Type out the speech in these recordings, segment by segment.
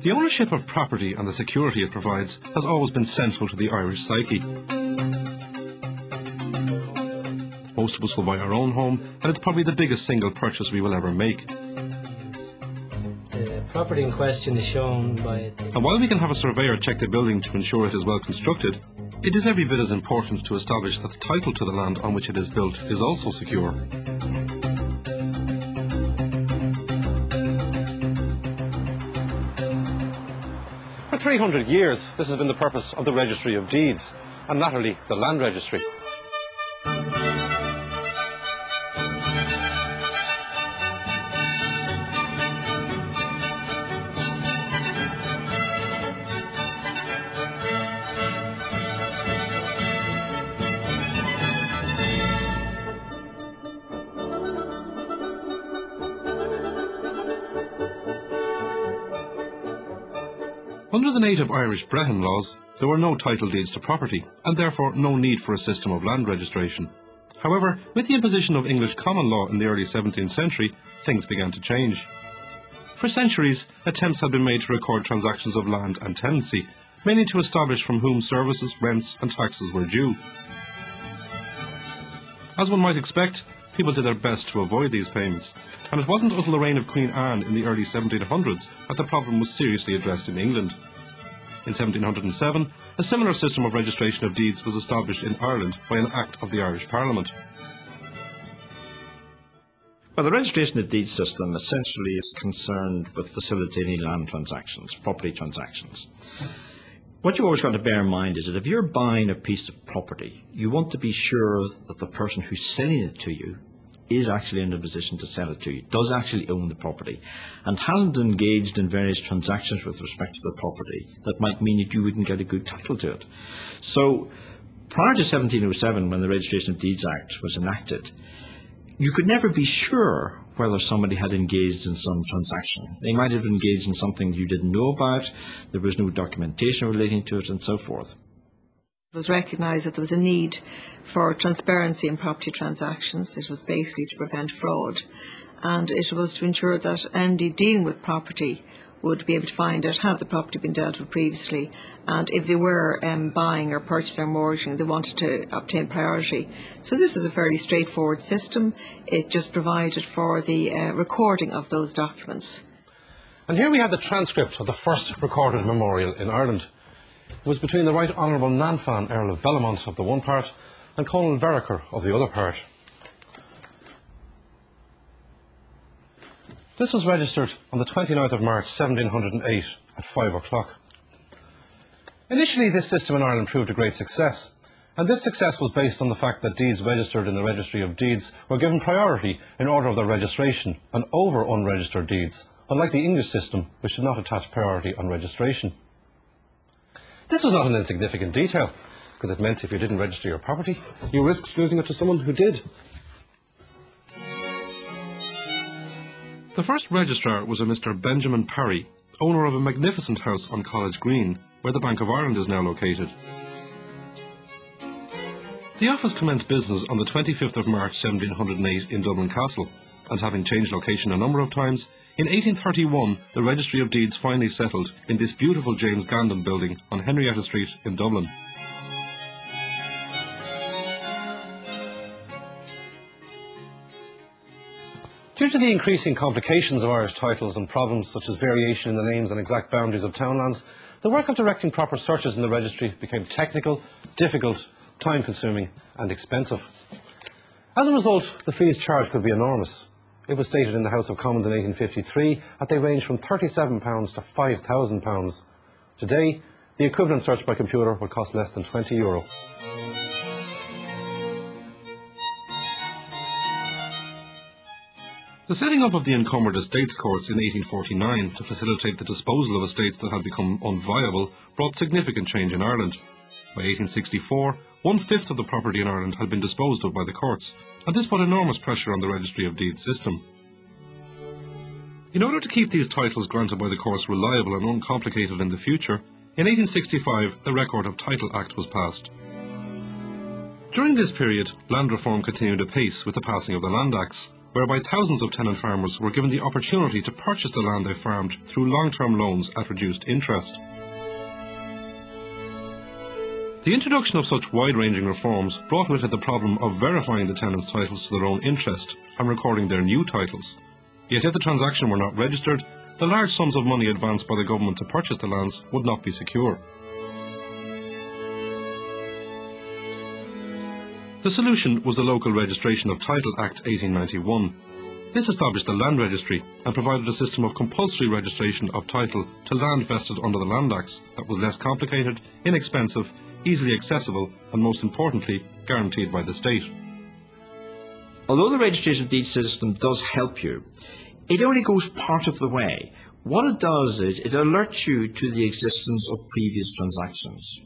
The ownership of property and the security it provides has always been central to the Irish psyche. Most of us will buy our own home, and it's probably the biggest single purchase we will ever make. The property in question is shown by... And while we can have a surveyor check the building to ensure it is well constructed, it is every bit as important to establish that the title to the land on which it is built is also secure. For 300 years, this has been the purpose of the Registry of Deeds, and latterly the Land Registry. Under the native Irish Brehon laws, there were no title deeds to property, and therefore no need for a system of land registration. However, with the imposition of English common law in the early 17th century, things began to change. For centuries, attempts had been made to record transactions of land and tenancy, mainly to establish from whom services, rents and taxes were due. As one might expect, people did their best to avoid these payments, and it wasn't until the reign of Queen Anne in the early 1700s that the problem was seriously addressed in England. In 1707, a similar system of registration of deeds was established in Ireland by an Act of the Irish Parliament. Well, the registration of deeds system essentially is concerned with facilitating land transactions, property transactions. What you always got to bear in mind is that if you're buying a piece of property, you want to be sure that the person who's selling it to you is actually in a position to sell it to you, does actually own the property, and hasn't engaged in various transactions with respect to the property that might mean that you wouldn't get a good title to it. So prior to 1707, when the Registration of Deeds Act was enacted, you could never be sure whether somebody had engaged in some transaction. They might have engaged in something you didn't know about, there was no documentation relating to it, and so forth. It was recognised that there was a need for transparency in property transactions. It was basically to prevent fraud, and it was to ensure that anybody dealing with property would be able to find out had the property been dealt with previously, and if they were buying or purchasing or mortgaging, they wanted to obtain priority. So this is a fairly straightforward system. It just provided for the recording of those documents. And here we have the transcript of the first recorded memorial in Ireland. It was between the Right Honourable Nanfan, Earl of Bellamont of the one part, and Colonel Vereker of the other part. This was registered on the 29th of March 1708 at 5 o'clock. Initially, this system in Ireland proved a great success, and this success was based on the fact that deeds registered in the Registry of Deeds were given priority in order of their registration and over unregistered deeds, unlike the English system, which did not attach priority on registration. This was not an insignificant detail, because it meant if you didn't register your property, you risked losing it to someone who did. The first registrar was a Mr. Benjamin Parry, owner of a magnificent house on College Green, where the Bank of Ireland is now located. The office commenced business on the 25th of March 1708 in Dublin Castle, and having changed location a number of times, in 1831 the Registry of Deeds finally settled in this beautiful James Gandon building on Henrietta Street in Dublin. Due to the increasing complications of Irish titles and problems such as variation in the names and exact boundaries of townlands, the work of directing proper searches in the registry became technical, difficult, time-consuming and expensive. As a result, the fees charged could be enormous. It was stated in the House of Commons in 1853 that they ranged from £37 to £5,000. Today, the equivalent search by computer would cost less than €20. The setting up of the encumbered estates courts in 1849 to facilitate the disposal of estates that had become unviable brought significant change in Ireland. By 1864, one-fifth of the property in Ireland had been disposed of by the courts, and this put enormous pressure on the Registry of Deeds system. In order to keep these titles granted by the courts reliable and uncomplicated in the future, in 1865 the Record of Title Act was passed. During this period, land reform continued apace with the passing of the Land Acts, whereby thousands of tenant farmers were given the opportunity to purchase the land they farmed through long-term loans at reduced interest. The introduction of such wide-ranging reforms brought with it the problem of verifying the tenants' titles to their own interest and recording their new titles. Yet if the transaction were not registered, the large sums of money advanced by the government to purchase the lands would not be secure. The solution was the Local Registration of Title Act 1891. This established the Land Registry and provided a system of compulsory registration of title to land vested under the Land Acts that was less complicated, inexpensive, easily accessible and, most importantly, guaranteed by the state. Although the Registration of Deeds system does help you, it only goes part of the way. What it does is it alerts you to the existence of previous transactions.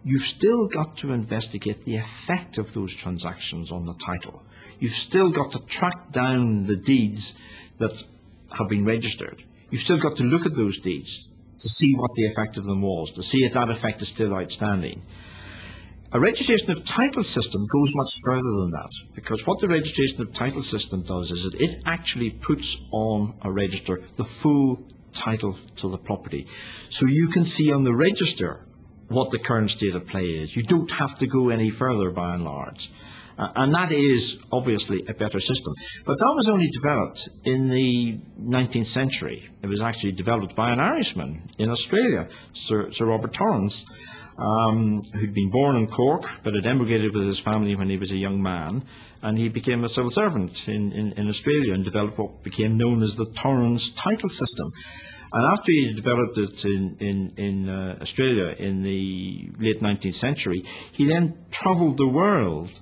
You've still got to investigate the effect of those transactions on the title. You've still got to track down the deeds that have been registered. You've still got to look at those deeds to see what the effect of them was, to see if that effect is still outstanding. A registration of title system goes much further than that, because what the registration of title system does is that it actually puts on a register the full title to the property. So you can see on the register what the current state of play is. You don't have to go any further by and large. And that is obviously a better system. But that was only developed in the 19th century. It was actually developed by an Irishman in Australia, Sir Robert Torrance, who'd been born in Cork but had emigrated with his family when he was a young man, and he became a civil servant in Australia and developed what became known as the Torrance title system. And after he developed it in Australia in the late 19th century, he then travelled the world,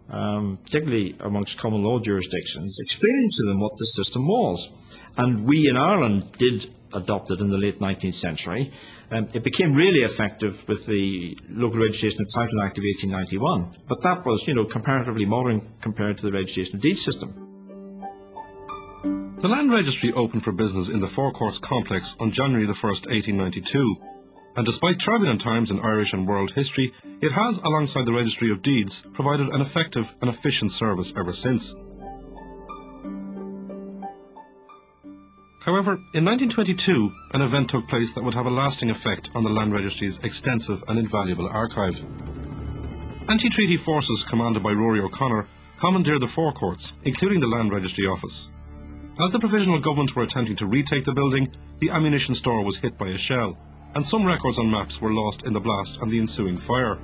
particularly amongst common law jurisdictions, explaining to them what the system was. And we in Ireland did adopt it in the late 19th century. It became really effective with the Local Registration of Title Act of 1891. But that was, comparatively modern compared to the Registration of Deeds system. The Land Registry opened for business in the Four Courts complex on January the 1st, 1892, and despite turbulent times in Irish and world history, it has, alongside the Registry of Deeds, provided an effective and efficient service ever since. However, in 1922, an event took place that would have a lasting effect on the Land Registry's extensive and invaluable archive. Anti-treaty forces commanded by Rory O'Connor commandeered the Four Courts, including the Land Registry office. As the provisional government were attempting to retake the building, the ammunition store was hit by a shell, and some records and maps were lost in the blast and the ensuing fire.